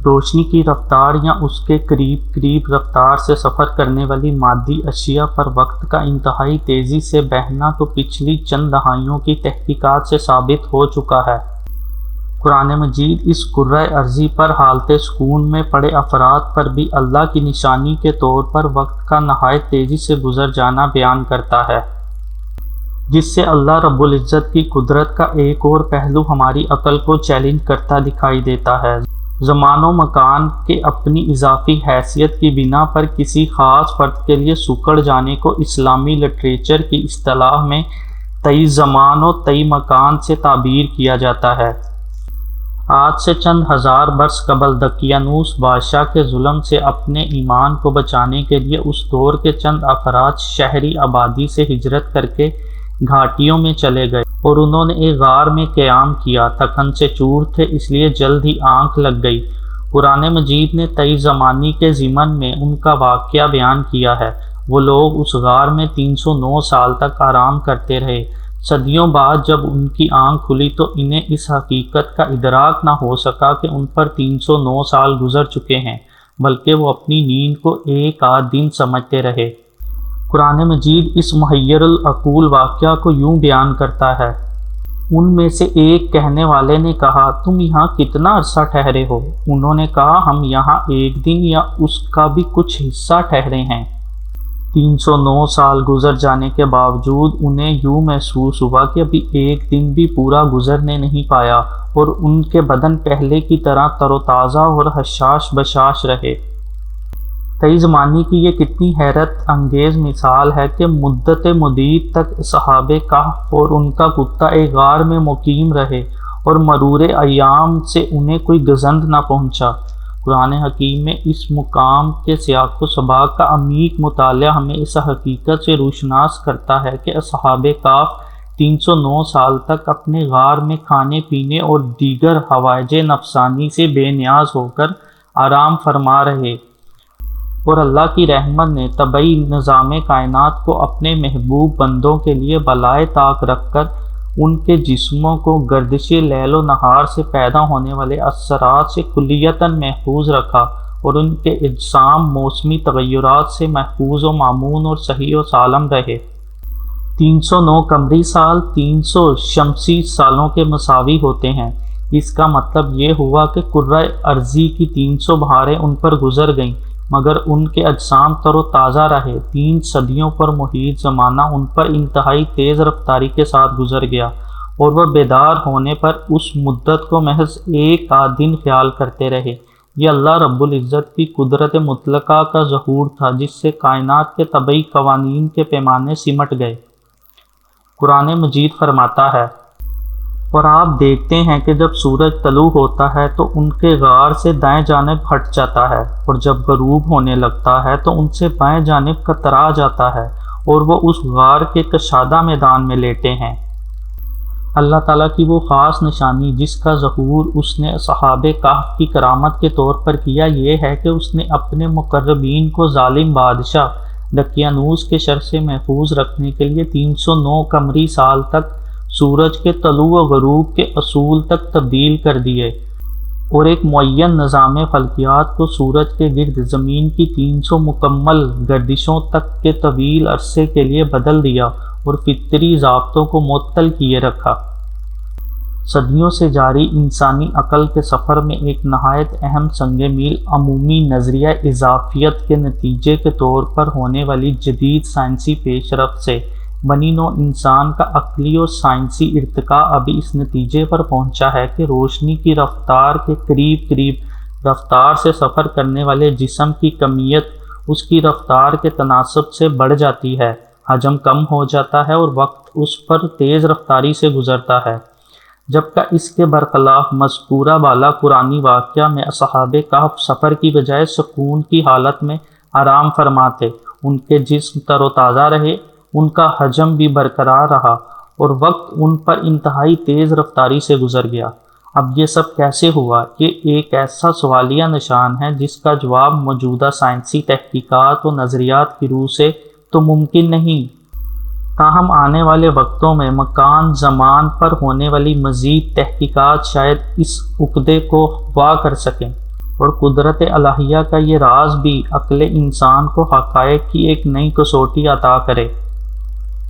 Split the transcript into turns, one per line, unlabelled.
روشنی کی رفتار یا اس کے قریب رفتار سے سفر کرنے والی مادی اشیاء پر وقت کا انتہائی تیزی سے بہنا تو پچھلی چند دہائیوں کی تحقیقات سے ثابت ہو چکا ہے۔ قرآن مجید اس کرۂ ارضی پر حالت سکون میں پڑے افراد پر بھی اللہ کی نشانی کے طور پر وقت کا نہایت تیزی سے گزر جانا بیان کرتا ہے، جس سے اللہ رب العزت کی قدرت کا ایک اور پہلو ہماری عقل کو چیلنج کرتا دکھائی دیتا ہے۔ زمان و مکان کے اپنی اضافی حیثیت کی بنا پر کسی خاص فرد کے لیے سکڑ جانے کو اسلامی لٹریچر کی اصطلاح میں تئی زمان و تئی مکان سے تعبیر کیا جاتا ہے۔ آج سے چند ہزار برس قبل دقیانوس بادشاہ کے ظلم سے اپنے ایمان کو بچانے کے لیے اس دور کے چند افراد شہری آبادی سے ہجرت کر کے گھاٹیوں میں چلے گئے اور انہوں نے ایک غار میں قیام کیا۔ تھکن سے چور تھے، اس لیے جلد ہی آنکھ لگ گئی۔ قرآن مجید نے تئی زمانی کے ضمن میں ان کا واقعہ بیان کیا ہے۔ وہ لوگ اس غار میں 309 سال تک آرام کرتے رہے۔ صدیوں بعد جب ان کی آنکھ کھلی تو انہیں اس حقیقت کا ادراک نہ ہو سکا کہ ان پر 309 سال گزر چکے ہیں، بلکہ وہ اپنی نیند کو ایک آدھ دن سمجھتے رہے۔ قرآن مجید اس محیر العقول واقعہ کو یوں بیان کرتا ہے: ان میں سے ایک کہنے والے نے کہا، تم یہاں کتنا عرصہ ٹھہرے ہو؟ انہوں نے کہا، ہم یہاں ایک دن یا اس کا بھی کچھ حصہ ٹھہرے ہیں۔ 309 سال گزر جانے کے باوجود انہیں یوں محسوس ہوا کہ ابھی ایک دن بھی پورا گزرنے نہیں پایا، اور ان کے بدن پہلے کی طرح تر و تازہ اور حشاش بشاش رہے۔ تئی زمانی کی یہ کتنی حیرت انگیز مثال ہے کہ مدت مدید تک اصحاب کہف اور ان کا کتا ایک غار میں مقیم رہے اور مرور ایام سے انہیں کوئی گزند نہ پہنچا۔ قرآن حکیم میں اس مقام کے سیاق و سباق کا عمیق مطالعہ ہمیں اس حقیقت سے روشناس کرتا ہے کہ اصحاب کہف 309 سال تک اپنے غار میں کھانے پینے اور دیگر حوائج نفسانی سے بے نیاز ہو کر آرام فرما رہے، اور اللہ کی رحمت نے طبعی نظام کائنات کو اپنے محبوب بندوں کے لیے بالائے طاق رکھ کر ان کے جسموں کو گردش لیل و نہار سے پیدا ہونے والے اثرات سے کلیتاً محفوظ رکھا، اور ان کے اجسام موسمی تغیرات سے محفوظ و مامون اور صحیح و سالم رہے۔ 309 قمری سال 300 شمسی سالوں کے مساوی ہوتے ہیں۔ اس کا مطلب یہ ہوا کہ کرۂ ارضی کی 300 بہاریں ان پر گزر گئیں، مگر ان کے اجسام تر و تازہ رہے۔ 3 صدیوں پر محیط زمانہ ان پر انتہائی تیز رفتاری کے ساتھ گزر گیا، اور وہ بیدار ہونے پر اس مدت کو محض ایک آدھ دن خیال کرتے رہے۔ یہ اللہ رب العزت کی قدرت مطلقہ کا ظہور تھا، جس سے کائنات کے طبعی قوانین کے پیمانے سمٹ گئے۔ قرآن مجید فرماتا ہے، اور آپ دیکھتے ہیں کہ جب سورج طلوع ہوتا ہے تو ان کے غار سے دائیں جانب ہٹ جاتا ہے، اور جب غروب ہونے لگتا ہے تو ان سے بائیں جانب کترا جاتا ہے، اور وہ اس غار کے کشادہ میدان میں لیٹے ہیں۔ اللہ تعالیٰ کی وہ خاص نشانی جس کا ظہور اس نے اصحاب کہف کی کرامت کے طور پر کیا، یہ ہے کہ اس نے اپنے مقربین کو ظالم بادشاہ دقیانوس کے شر سے محفوظ رکھنے کے لیے 309 قمری سال تک سورج کے طلوع و غروب کے اصول تک تبدیل کر دیے، اور ایک معین نظام فلکیات کو سورج کے گرد زمین کی 300 مکمل گردشوں تک کے طویل عرصے کے لیے بدل دیا، اور فطری ضابطوں کو معطل کیے رکھا۔ صدیوں سے جاری انسانی عقل کے سفر میں ایک نہایت اہم سنگ میل عمومی نظریہ اضافیت کے نتیجے کے طور پر ہونے والی جدید سائنسی پیش رفت سے بنی نوع انسان کا عقلی اور سائنسی ارتقاء ابھی اس نتیجے پر پہنچا ہے کہ روشنی کی رفتار کے قریب رفتار سے سفر کرنے والے جسم کی کمیت اس کی رفتار کے تناسب سے بڑھ جاتی ہے، حجم کم ہو جاتا ہے، اور وقت اس پر تیز رفتاری سے گزرتا ہے، جبکہ اس کے برخلاف مذکورہ بالا قرآنی واقعہ میں اصحاب کہف سفر کی بجائے سکون کی حالت میں آرام فرماتے، ان کے جسم تر و تازہ رہے، ان کا حجم بھی برقرار رہا، اور وقت ان پر انتہائی تیز رفتاری سے گزر گیا۔ اب یہ سب کیسے ہوا؟ یہ ایک ایسا سوالیہ نشان ہے جس کا جواب موجودہ سائنسی تحقیقات و نظریات کی روح سے تو ممکن نہیں، تاہم آنے والے وقتوں میں مکان زمان پر ہونے والی مزید تحقیقات شاید اس عقدے کو وا کر سکیں، اور قدرت الہیہ کا یہ راز بھی عقل انسان کو حقائق کی ایک نئی کسوٹی عطا کرے۔